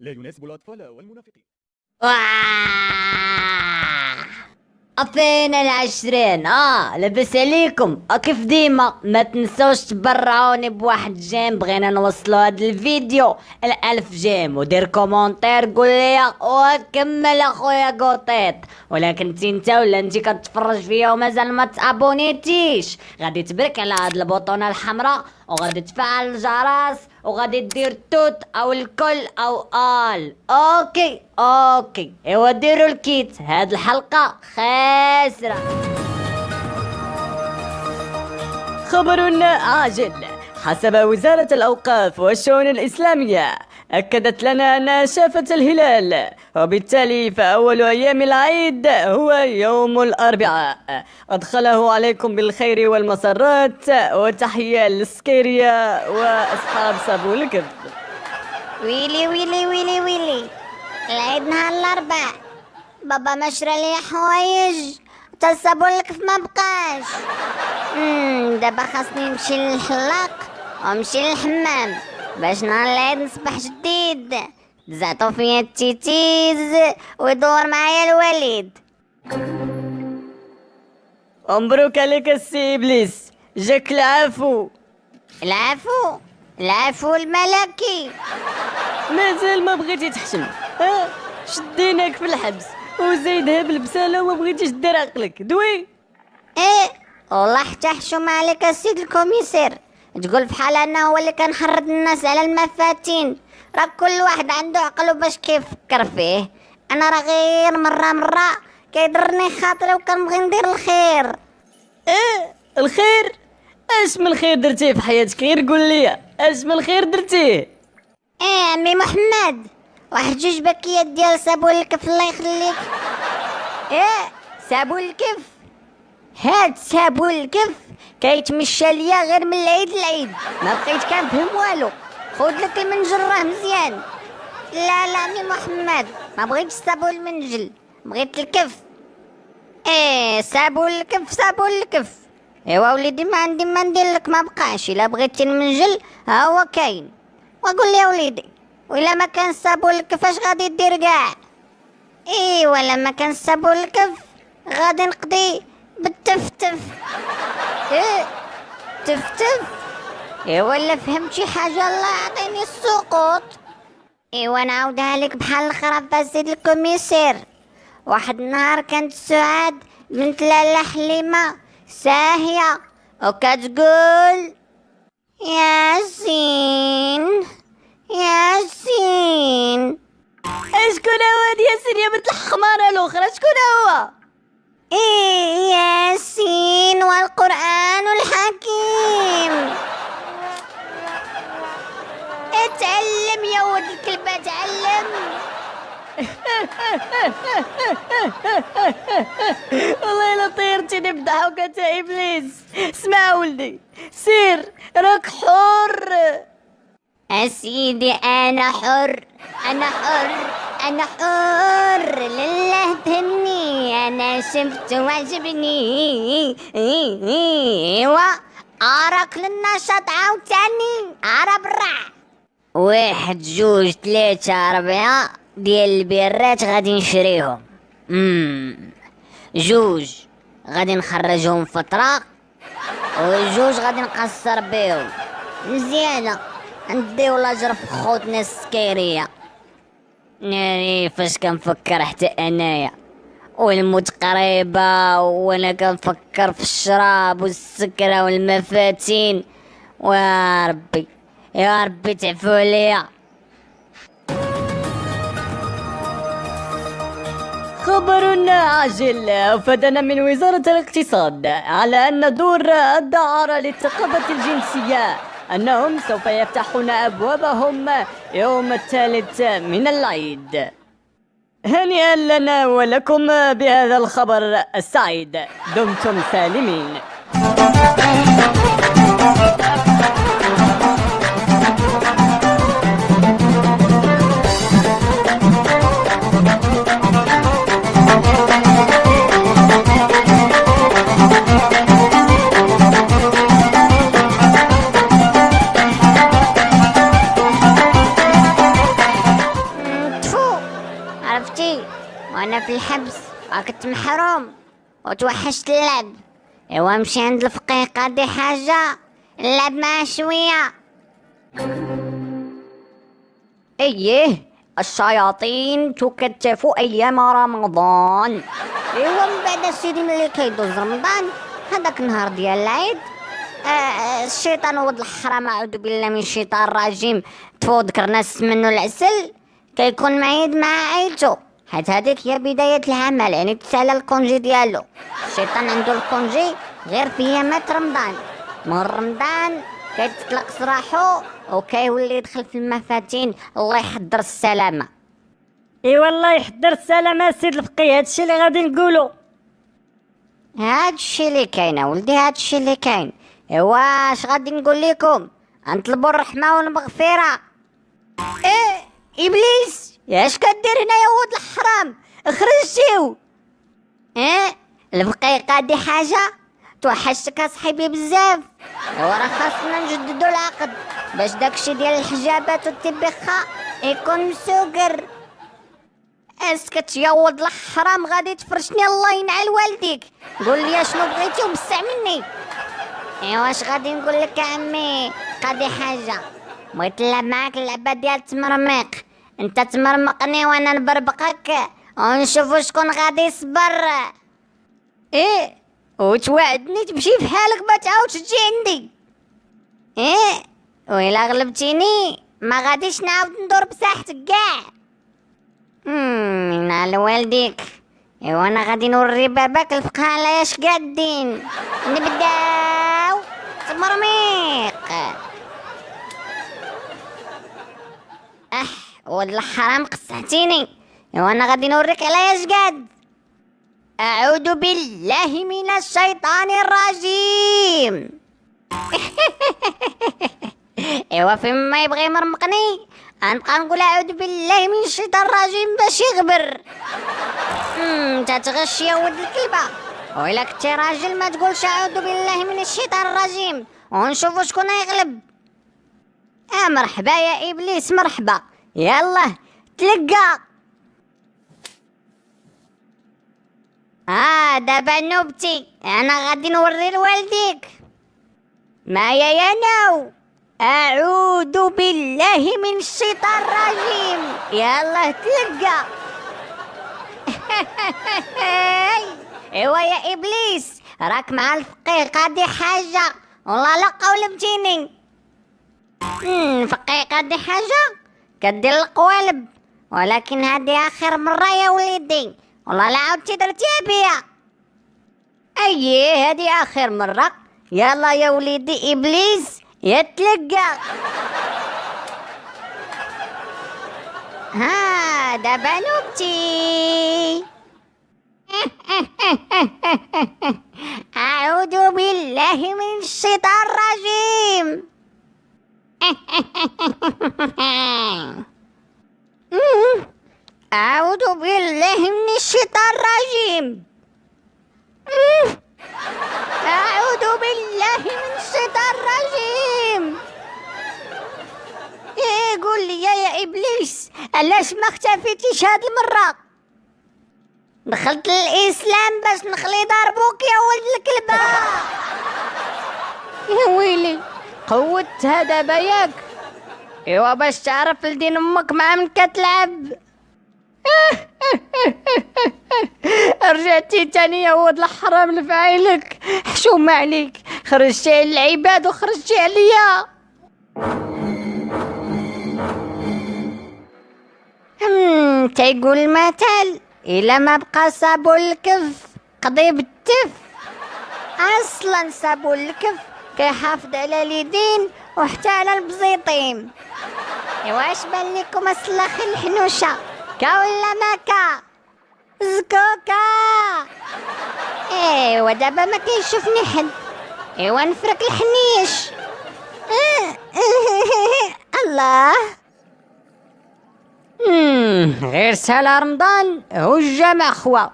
لا يناسب الأطفال والمنافقين. فين العشرين؟ لبس عليكم. كيف ديما ما تنسوش تبرعوني بواحد جيم، بغينا نوصلوا هذا الفيديو ال1000 جيم، ودير كومونتير قول لي وكمل اخويا قطيط. ولكن انت ولا انت كتفرج فيا ومازال ما تابونيتيش، غادي تبرك على هاد البوطونه الحمراء وغادي تفعل الجرس وغادي دير توت او الكل او اوكي ايوا ديروا الكيت، هاد الحلقه خاسره. خبر عاجل. حسب وزارة الأوقاف والشؤون الإسلامية أكدت لنا أنها شافت الهلال، وبالتالي فأول أيام العيد هو يوم الأربعاء. أدخله عليكم بالخير والمسرات، وتحية للسكيريا وأصحاب صابون الكف. ويلي ويلي ويلي ويلي، العيد نهار الأربع، بابا ما شرى لي حوايج تا الصابون الكف ما بقاش. دابا خاصني نمشي للحلاق ونمشي للحمام باش نهار العيد نصبح جديد. زعطو فيا التيتيز ويدور معايا الوالد. مبروك عليك السي إبليس، جاك العفو. العفو الملكي. مازال ما بغيتي تحشم؟ شديناك في الحبس وزيدها بالبسالة وما بغيتيش دير عقلك دوي. والله حتى حشوم عليك السيد الكوميسير، تقول بحال انا هو اللي كنحرض الناس على المفاتين. راه كل واحد عنده عقله باش كيفكر فيه، انا راه غير مرة كيضرني خاطري وكنبغي ندير الخير. الخير؟ اش من خير درتيه في حياتك؟ غير قول لي اش من خير درتيه؟ عمي محمد، واحد جوج باكيات ديال صابون الكف الله يخليك. صابون الكف؟ هاد صابون الكف كيتمشى ليا غير من العيد للعيد، ما بقيت كنفهم والو. خذ لك المنجل راه مزيان. لا عمي محمد، ما بغيتش صابون المنجل، بغيت الكف. صابون الكف. ايوا وليدي ما عندي ما ندير لك، ما بقاش. الا بغيتي المنجل ها هو كاين. وقول لي يا وليدي، وإلا ما كان صابون الكف اش غادي دير كاع؟ ولا ما كان صابون الكف غادي نقضي بالتفتف. تفتف؟ ولا فهمت شي حاجه؟ الله يعطيني السقوط. نعاودها لك بحال الخرافه سيد الكوميسير. واحد النهار كانت سعاد بنت لاله حليمه ساهيه وكتقول ياسين. شكون هو هاد ياسين يا بنت الحمارة الاخرى؟ شكون هو؟ ياسين والقرآن الحكيم. اتعلم يا ولد الكلبة، اتعلم. والله الا طيرتيني بضحكة يا ابليس. اسمع ولدي، سير راك حر. سيدي انا حر لله تهني، انا شفت وعجبني. اراك للنشاط عاوتاني ارا برا. 1 2 3 4 ديال البيرات غادي نشريهم. 2 غادي نخرجهم فترة، و2 غادي نقصر بيهم مزيانة، نديو لاجر في خوتنا السكيرية. ناري فاش كنفكر حتى انايا والموت قريبة وانا كنفكر في الشراب والسكرة والمفاتين. يا ربي تعفو عليا. خبر عاجل. أفادنا من وزارة الاقتصاد على أن دور الدعارة للثقافة الجنسية أنهم سوف يفتحون أبوابهم يوم 3 من العيد. هنيئا لنا ولكم بهذا الخبر السعيد، دمتم سالمين. عرفتي، وانا في الحبس كنت محروم وتوحشت اللعب. ايوا نمشي عند الفقيه قاضي حاجه نلعب معاه شويه. ايه، الشياطين تكتف ايام رمضان. ايوا من بعد سيدي ملي كيدوز رمضان هذاك النهار ديال العيد، الشيطان ولد الحرام، اعوذ بالله من الشيطان الرجيم، تفو ناس منه العسل كيكون معيد مع عيلتو، حيت هذيك هي بداية العمل، يعني تسالى الكونجي ديالو. الشيطان عنده الكونجي غير في ايامات رمضان، من رمضان كيتطلق سراحو وكيولي يدخل في المفاتين. الله يحضر السلامة. اي والله يحضر السلامة سيد الفقيه، هادشي اللي غادي نقولو. هادشي اللي كاين ولدي، هادشي اللي كاين. ايوا اش غادي نقول لكم، نطلبوا الرحمة والمغفرة. ايه ابليس، اش كدير هنا يا ولد الحرام؟ خرجتيو. ايه الفقيه قادي حاجة، توحشتك اصاحبي بزاف. ايوا راه خاصنا نجددوا العقد باش داكشي ديال الحجابات والتبخة يكون مسوقر. اسكت يا ولد الحرام، غادي تفرشني الله ينعل والديك. قول لي شنو بغيتي وبسع مني. ايوا واش غادي نقول لك يا عمي قادي حاجه، بغيت نلعب معاك اللعبه ديال التمرميق. انت تمرمقني وانا نبربقك ونشوفوا شكون غادي يصبر. ايه وتوعدني تمشي في حالك ما تعاودش تجي عندي. ايه وإلا غلبتيني ما غاديش نعاود ندور بساحتك كاع. نال والديك. ايوا انا غادي نوري باباك الفقه على اش قادين. نبداو تمرميق. ولد الحرام قصحتيني. ايوا انا غادي نوريك على اش قاد. اعوذ بالله من الشيطان الرجيم. ايوا فيما يبغي يمرمقني غنبقى نقول اعوذ بالله من الشيطان الرجيم باش يغبر. انت تغش يا ولد الكلبه، وإلا كنتي راجل ما تقولش اعوذ بالله من الشيطان الرجيم ونشوفوا شكون يغلب. مرحبا يا ابليس مرحبا، يلا تلقى. دابا نوبتي، انا غادي نوري لوالديك. معايا يا ناو، اعوذ بالله من الشيطان الرجيم، يلا تلقى. ايوا يا ابليس، راك مع الفقيه قادي حاجه، والله لا قولبتيني. فقيه قادي حاجه كدير القوالب، ولكن هذه اخر مره يا وليدي، والله لا عاودتي درتيها بيا. ايه هذه اخر مره، يلا يا وليدي ابليس يتلقى. دابا نوبتي. اعوذ بالله من الشيطان الرجيم. اعوذ بالله من الشيطان الرجيم. اعوذ بالله من الشيطان الرجيم. قول لي يا ابليس، علاش ما اختفيتيش هاد المره؟ دخلت الاسلام باش نخلي ضربوك يا ولد الكلبه. يا ويلي قوتها دابا ياك. ايوا باش تعرف لدين امك مع من كتلعب. رجعتي تاني يا ولد الحرام لفعيلك، حشومة عليك، خرجتي على العباد وخرجتي عليا. تيقول المثل إلا ما بقى صابو الكف قضي بالتف. اصلا صابو الكف كيحافظ على اليدين وحتى على البزيطين. واش بان لكم السلاخ الحنوشه كا ولا ما كا؟ زكوكا. ودابا ما كيشوفني حد. نفرك الحنيش. الله. غير سالا رمضان هجة مع خوا،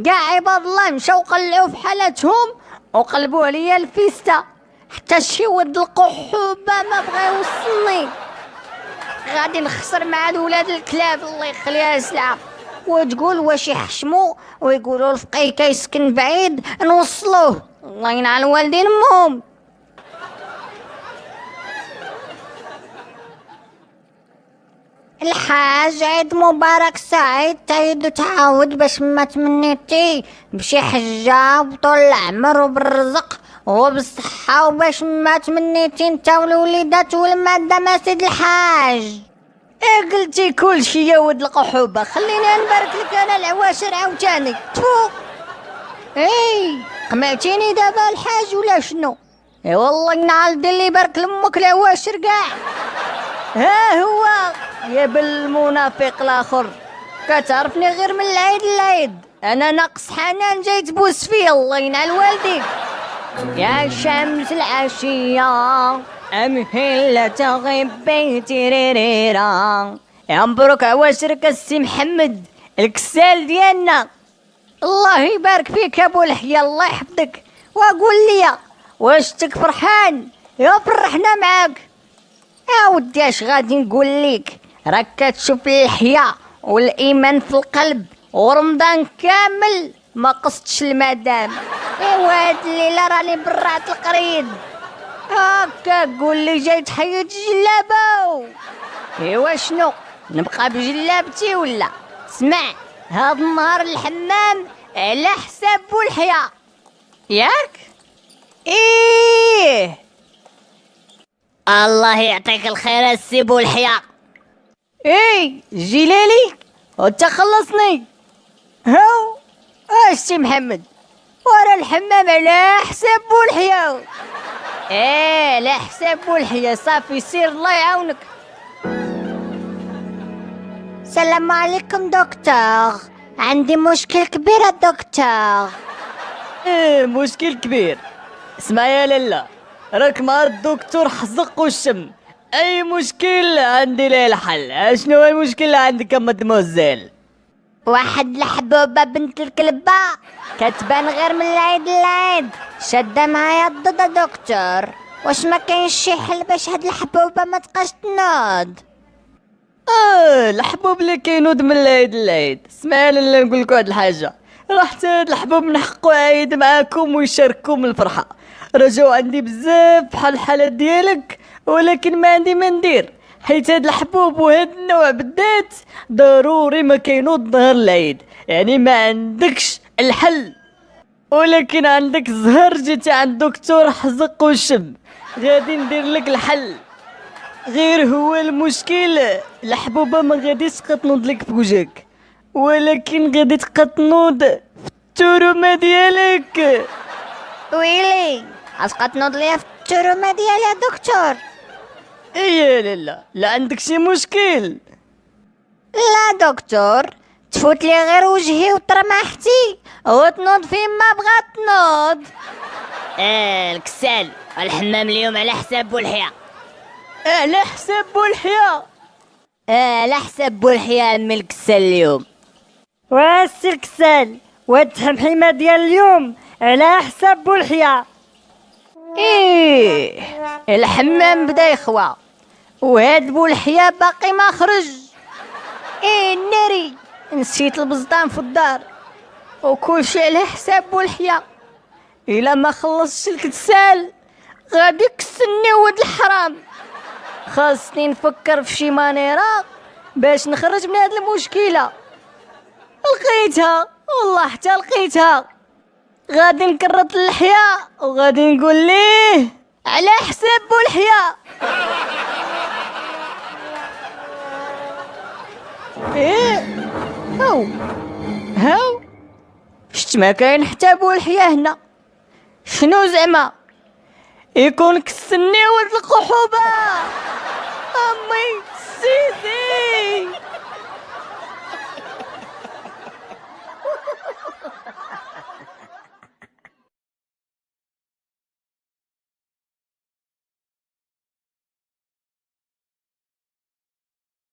كاع عباد الله مشاو قلعوا في حالتهم وقلبوا عليا الفيستا، حتى شي ود القحوبة ما بغا يوصلني. غادي نخسر مع الولاد الكلاب الله يخليها سلعة. وتقول واش يحشمو ويقولوا الفقيه كيسكن بعيد نوصلوه. الله ينعل والدين امهم. الحاج عيد مبارك سعيد، تعيد وتعاود باش ما تمنيتي بشي حجة بطول العمر وبالرزق وبالصحة، وباش ما تمنيتي انت والوليدات والمادة ما سيد الحاج. قلتي كل شي يا ود القحوبة، خليني نبارك لك انا العواشر عاوتاني. تفو قمعتيني دابا الحاج ولا شنو؟ والله ينعل دير لي بارك لامك العواشر كاع. ها هو يا بالمنافق الاخر، كتعرفني غير من العيد للعيد، انا ناقص حنان جاي تبوس فيا. الله ينعل والديك. يا شمس العشية امهل تغيبي تيريريرا. يا مبروك عواشرك السي محمد الكسال ديالنا. الله يبارك فيك ابو لحية، الله يحفظك. وقول لي واش تك فرحان؟ يا فرحنا معاك يا ودي. اش غادي نقول ليك، راك كتشوف اللحية والايمان في القلب، ورمضان كامل ما قصتش المدام. ايوا هاد الليله راني برعت القريد. هاكا قول لي جاي تحيد الجلابه؟ ايوا شنو نبقى بجلابتي ولا؟ اسمع، هاد النهار الحمام على حساب بولحية ياك؟ الله يعطيك الخير السي بولحية. جيلالي وانت خلصني. هاو اش سي محمد، ورا الحمام على حساب بولحية. على حساب بولحية. صافي سير الله يعاونك. السلام عليكم دكتور، عندي مشكل كبير يا دكتور. مشكل كبير. اسمع يا لالا، راك مع الدكتور حزق والشم، اي مشكل عندي ليه الحل. اشنو هو المشكل اللي عندك يا مدموزيل؟ واحد الحبوبة بنت الكلبة كتبان غير من العيد للعيد، شادة معايا الضد يا دكتور. واش ما كاينش شي حل باش هاد الحبوبة ما تبقاش تنوض؟ الحبوب اللي كينوض من العيد للعيد. اسمع يا لالا، نقول لك واحد الحاجه، راح هاد الحبوب نحقو عايد معاكم ويشارككم الفرحه. رجعوا عندي بزاف بحال الحالات ديالك، ولكن ما عندي ما ندير، حيت هاد الحبوب وهاد النوع بالذات ضروري ما كينوض نهار العيد، يعني ما عندكش الحل. ولكن عندك زهر، جيتي عند دكتور حزق والشم، غادي ندير لك الحل. غير هو المشكل الحبوبه ما غاديش تنوض لك في وجهك، ولكن غادي تنوض في الترومه ديالك. ويلي اش قتنوض ليا في الترومة ديالي يا دكتور؟ ايه لا عندك شي مشكل؟ لا دكتور، تفوت لي غير وجهي وطرمحتي وتنوض فين ما بغات تنوض. الكسال الحمام اليوم على حساب بولحية. على حساب بولحية؟ على حساب بولحية ام الكسال اليوم. واسي الكسال واد الحمحيمة ديال اليوم على حساب بولحية. الحمام بدا يخوى وهاد بولحية باقي ما خرج. ناري نسيت البزطان في الدار وكلشي على حساب بولحية. الا ما خلصش الكسال غادي يكسني ولد الحرام. خاصني نفكر في شي مانيرة باش نخرج من هاد المشكلة. لقيتها والله، حتى لقيتها. غادي نكرط اللحية وغادي نقول ليه على حساب بولحية. هاو شت ما كاين حتى بولحية هنا. شنو زعما يكون كسني ولد القحوبة؟ امي سيدي.